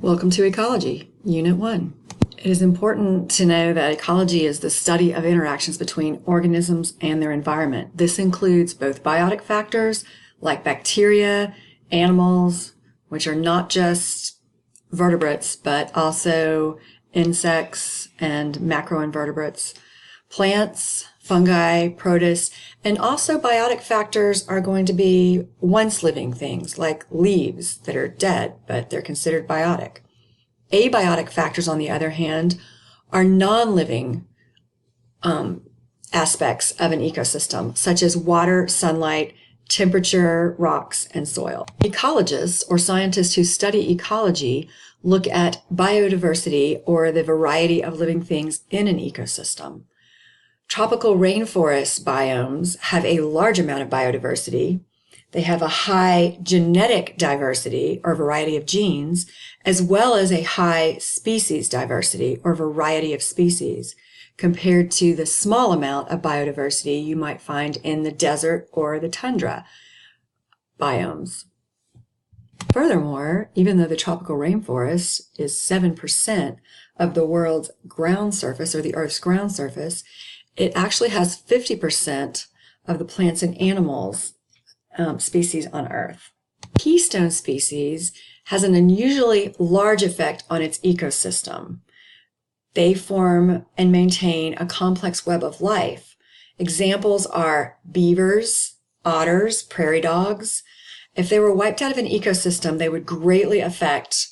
Welcome to Ecology, Unit 1. It is important to know that ecology is the study of interactions between organisms and their environment. This includes both biotic factors like bacteria, animals, which are not just vertebrates, but also insects and macroinvertebrates, plants, fungi, protists, and also biotic factors are going to be once living things like leaves that are dead, but they're considered biotic. Abiotic factors, on the other hand, are non-living aspects of an ecosystem, such as water, sunlight, temperature, rocks, and soil. Ecologists, or scientists who study ecology, look at biodiversity, or the variety of living things in an ecosystem. Tropical rainforest biomes have a large amount of biodiversity. They have a high genetic diversity, or variety of genes, as well as a high species diversity, or variety of species, compared to the small amount of biodiversity you might find in the desert or the tundra biomes. Furthermore, even though the tropical rainforest is 7% of the world's ground surface, or the Earth's ground surface, it actually has 50% of the plants and animals species on Earth. Keystone species has an unusually large effect on its ecosystem. They form and maintain a complex web of life. Examples are beavers, otters, prairie dogs. If they were wiped out of an ecosystem, they would greatly affect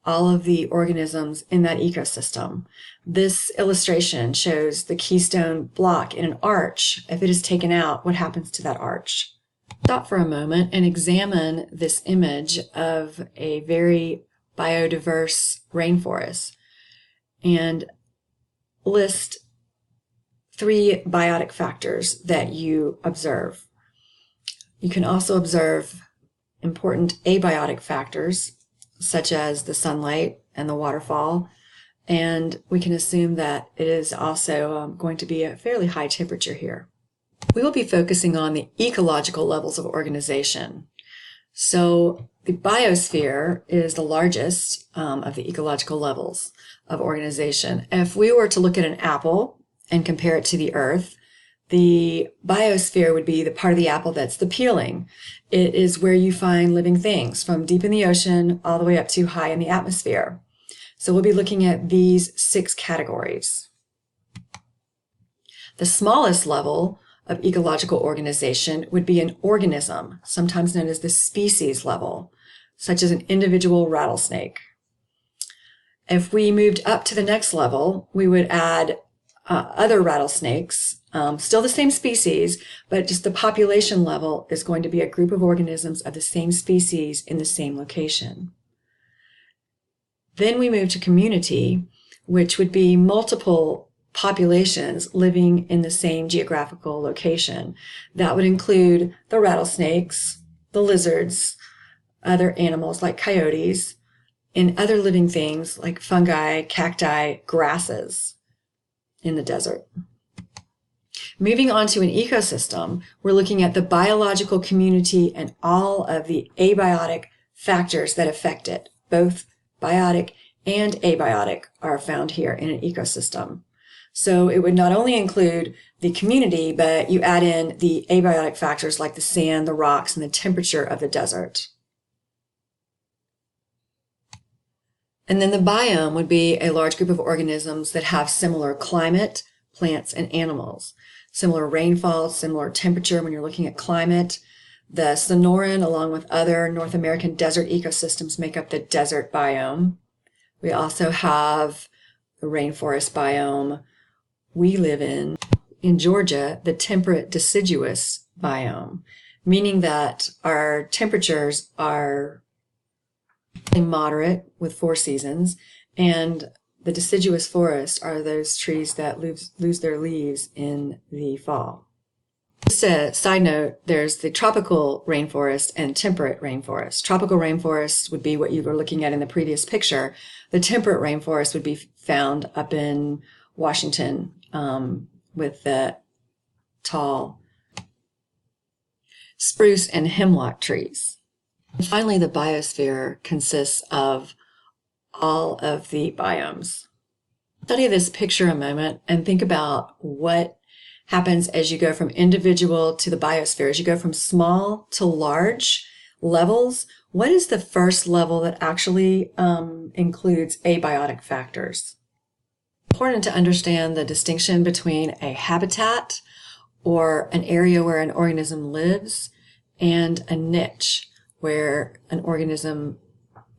all of the organisms in that ecosystem. This illustration shows the keystone block in an arch. If it is taken out, what happens to that arch? Stop for a moment and examine this image of a very biodiverse rainforest and list 3 biotic factors that you observe. You can also observe important abiotic factors such as the sunlight and the waterfall, and we can assume that it is also going to be a fairly high temperature here. We will be focusing on the ecological levels of organization. So the biosphere is the largest of the ecological levels of organization. If we were to look at an apple and compare it to the Earth, the biosphere would be the part of the apple that's the peeling. It is where you find living things from deep in the ocean all the way up to high in the atmosphere. So we'll be looking at these 6 categories. The smallest level of ecological organization would be an organism, sometimes known as the species level, such as an individual rattlesnake. If we moved up to the next level, we would add other rattlesnakes, still the same species, but just the population level is going to be a group of organisms of the same species in the same location. Then we move to community, which would be multiple populations living in the same geographical location. That would include the rattlesnakes, the lizards, other animals like coyotes, and other living things like fungi, cacti, grasses in the desert. Moving on to an ecosystem, we're looking at the biological community and all of the abiotic factors that affect it. Both biotic and abiotic are found here in an ecosystem. So it would not only include the community, but you add in the abiotic factors like the sand, the rocks, and the temperature of the desert. And then the biome would be a large group of organisms that have similar climate, plants, and animals. Similar rainfall, similar temperature when you're looking at climate. The Sonoran, along with other North American desert ecosystems, make up the desert biome. We also have the rainforest biome. We live in Georgia, the temperate deciduous biome, meaning that our temperatures are moderate with 4 seasons, and the deciduous forests are those trees that lose their leaves in the fall. Just a side note, there's the tropical rainforest and temperate rainforest. Tropical rainforest would be what you were looking at in the previous picture. The temperate rainforest would be found up in Washington with the tall spruce and hemlock trees. And finally, the biosphere consists of all of the biomes. Study this picture a moment and think about what happens as you go from individual to the biosphere. As you go from small to large levels, what is the first level that actually includes abiotic factors? It's important to understand the distinction between a habitat, or an area where an organism lives, and a niche, where an organism,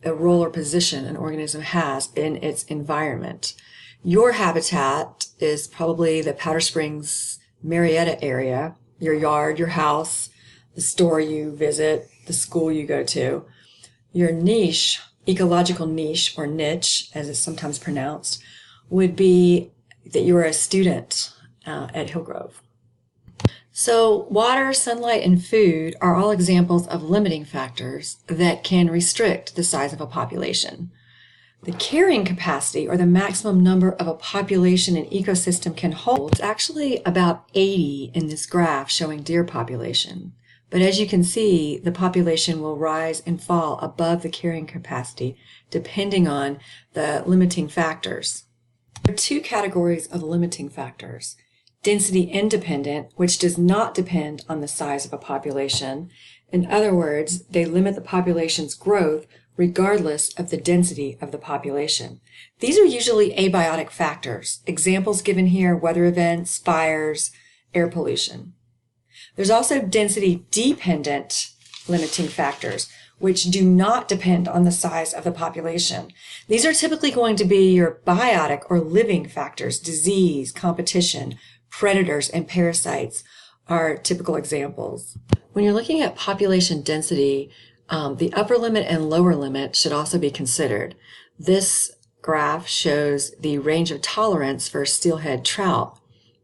a role or position an organism has in its environment. Your habitat is probably the Powder Springs, Marietta area, your yard, your house, the store you visit, the school you go to. Your niche, ecological niche or niche, as it's sometimes pronounced, would be that you are a student at Hillgrove. So water, sunlight, and food are all examples of limiting factors that can restrict the size of a population. The carrying capacity, or the maximum number of a population an ecosystem can hold, is actually about 80 in this graph showing deer population. But as you can see, the population will rise and fall above the carrying capacity depending on the limiting factors. There are two categories of limiting factors. Density independent, which does not depend on the size of a population. In other words, they limit the population's growth regardless of the density of the population. These are usually abiotic factors. Examples given here: weather events, fires, air pollution. There's also density dependent limiting factors, which do not depend on the size of the population. These are typically going to be your biotic or living factors. Disease, competition, predators, and parasites are typical examples. When you're looking at population density, the upper limit and lower limit should also be considered. This graph shows the range of tolerance for steelhead trout.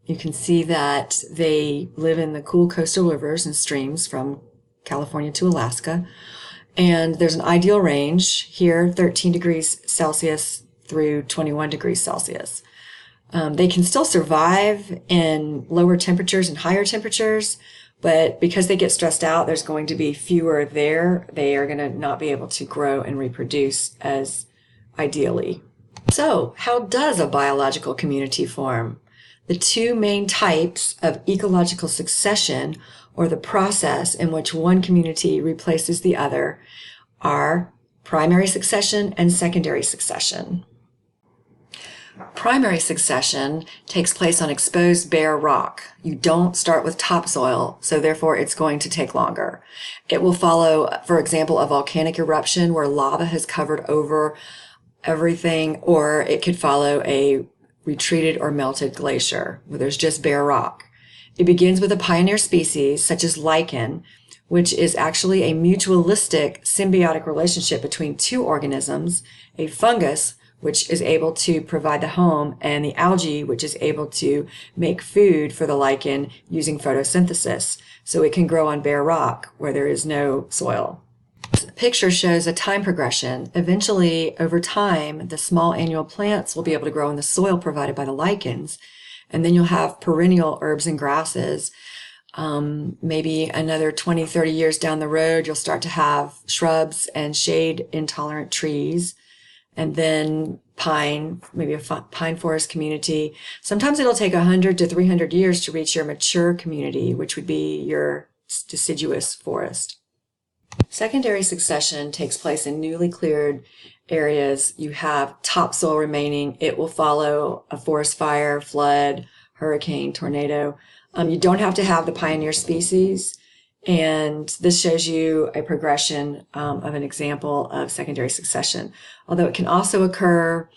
You can see that they live in the cool coastal rivers and streams from California to Alaska. And there's an ideal range here, 13 degrees Celsius through 21 degrees Celsius. They can still survive in lower temperatures and higher temperatures, but because they get stressed out, there's going to be fewer there. They are going to not be able to grow and reproduce as ideally. So, how does a biological community form? The two main types of ecological succession, or the process in which one community replaces the other, are primary succession and secondary succession. Primary succession takes place on exposed bare rock. You don't start with topsoil, so therefore it's going to take longer. It will follow, for example, a volcanic eruption where lava has covered over everything, or it could follow a retreated or melted glacier where there's just bare rock. It begins with a pioneer species such as lichen, which is actually a mutualistic symbiotic relationship between two organisms, a fungus, which is able to provide the home, and the algae, which is able to make food for the lichen using photosynthesis, so it can grow on bare rock where there is no soil. This picture shows a time progression. Eventually, over time, the small annual plants will be able to grow in the soil provided by the lichens, and then you'll have perennial herbs and grasses. Maybe another 20, 30 years down the road, you'll start to have shrubs and shade-intolerant trees, and then pine, maybe a pine forest community. Sometimes it'll take 100 to 300 years to reach your mature community, which would be your deciduous forest. Secondary succession takes place in newly cleared areas. You have topsoil remaining. It will follow a forest fire, flood, hurricane, tornado. You don't have to have the pioneer species. And this shows you a progression of an example of secondary succession. Although it can also occur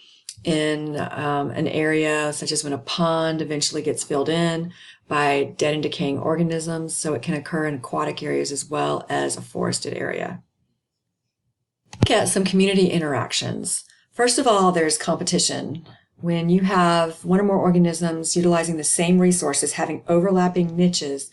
in an area such as when a pond eventually gets filled in by dead and decaying organisms. So it can occur in aquatic areas as well as a forested area. Look at some community interactions. First of all, there's competition. When you have one or more organisms utilizing the same resources, having overlapping niches,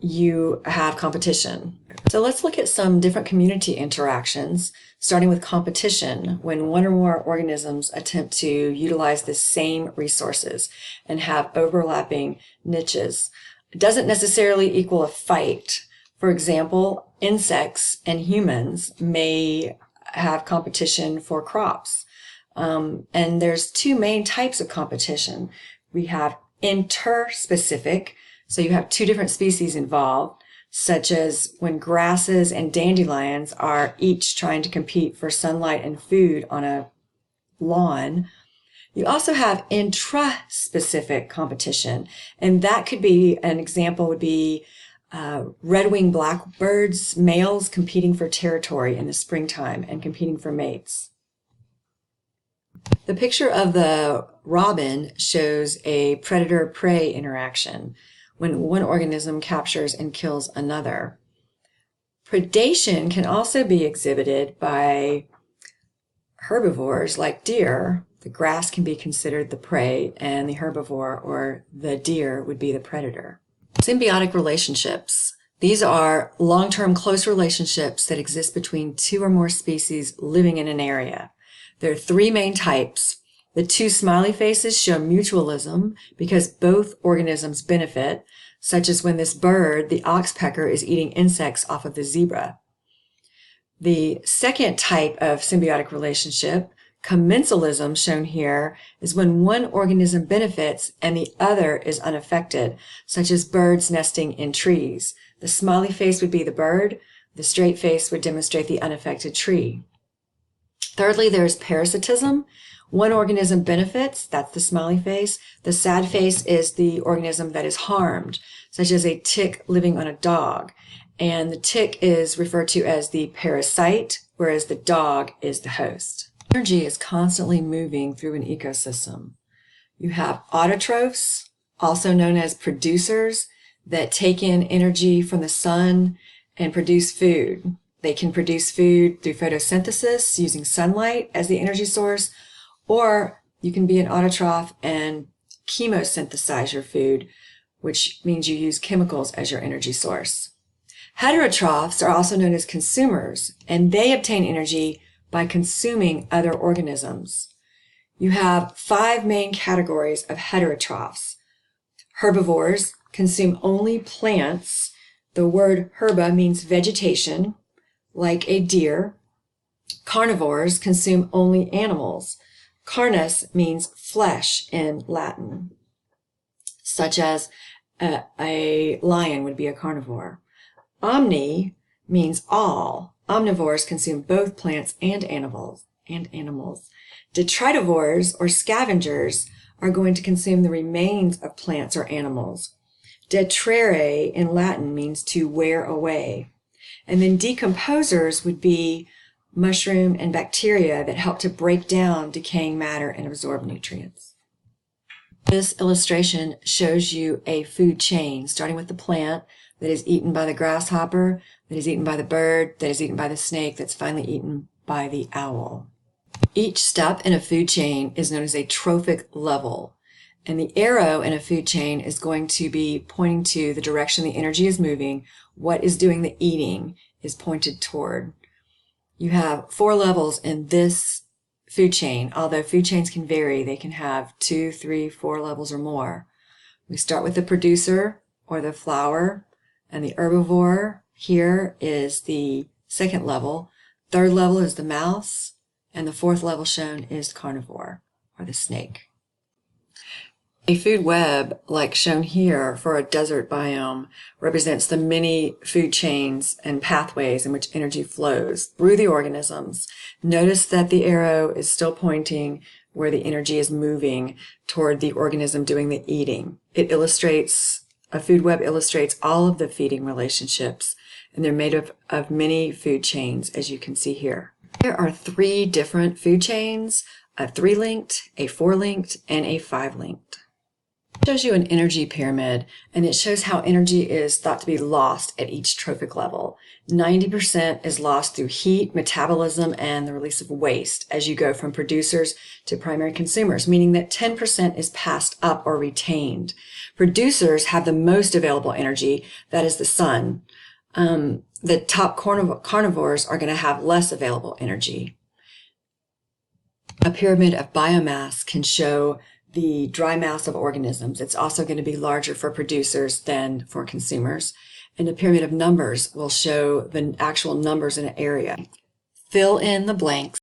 you have competition. So let's look at some different community interactions, starting with competition, when one or more organisms attempt to utilize the same resources and have overlapping niches. It doesn't necessarily equal a fight. For example, insects and humans may have competition for crops. And there's two main types of competition. We have interspecific, so you have two different species involved, such as when grasses and dandelions are each trying to compete for sunlight and food on a lawn. You also have intraspecific competition, and that could be, an example would be red-winged blackbirds, males competing for territory in the springtime and competing for mates. The picture of the robin shows a predator-prey interaction when one organism captures and kills another. Predation can also be exhibited by herbivores like deer. The grass can be considered the prey, and the herbivore or the deer would be the predator. Symbiotic relationships. These are long-term close relationships that exist between two or more species living in an area. There are three main types. The two smiley faces show mutualism because both organisms benefit, such as when this bird, the oxpecker, is eating insects off of the zebra. The second type of symbiotic relationship, commensalism, shown here, is when one organism benefits and the other is unaffected, such as birds nesting in trees. The smiley face would be the bird. The straight face would demonstrate the unaffected tree. Thirdly, there's parasitism. One organism benefits, that's the smiley face. The sad face is the organism that is harmed, such as a tick living on a dog. And the tick is referred to as the parasite, whereas the dog is the host. Energy is constantly moving through an ecosystem. You have autotrophs, also known as producers, that take in energy from the sun and produce food. They can produce food through photosynthesis using sunlight as the energy source, or you can be an autotroph and chemosynthesize your food, which means you use chemicals as your energy source. Heterotrophs are also known as consumers, and they obtain energy by consuming other organisms. You have five main categories of heterotrophs. Herbivores consume only plants. The word herba means vegetation, like a deer. Carnivores consume only animals. Carnus means flesh in Latin, such as a lion would be a carnivore. Omni means all. Omnivores consume both plants and animals. Detritivores, or scavengers, are going to consume the remains of plants or animals. Detrere in Latin means to wear away. And then decomposers would be mushroom and bacteria that help to break down decaying matter and absorb nutrients. This illustration shows you a food chain, starting with the plant that is eaten by the grasshopper, that is eaten by the bird, that is eaten by the snake, that's finally eaten by the owl. Each step in a food chain is known as a trophic level, and the arrow in a food chain is going to be pointing to the direction the energy is moving. What is doing the eating is pointed toward. You have 4 levels in this food chain. Although food chains can vary, they can have 2, 3, 4 levels or more. We start with the producer or the flower, and the herbivore here is the second level. Third level is the mouse, and the fourth level shown is carnivore or the snake. A food web, like shown here for a desert biome, represents the many food chains and pathways in which energy flows through the organisms. Notice that the arrow is still pointing where the energy is moving toward the organism doing the eating. A food web illustrates all of the feeding relationships, and they're made up of many food chains, as you can see here. There are 3 different food chains, a 3-linked, a 4-linked, and a 5-linked. It shows you an energy pyramid, and it shows how energy is thought to be lost at each trophic level. 90% is lost through heat, metabolism, and the release of waste as you go from producers to primary consumers, meaning that 10% is passed up or retained. Producers have the most available energy, that is the sun. The top carnivores are going to have less available energy. A pyramid of biomass can show the dry mass of organisms. It's also going to be larger for producers than for consumers. And a pyramid of numbers will show the actual numbers in an area. Fill in the blanks.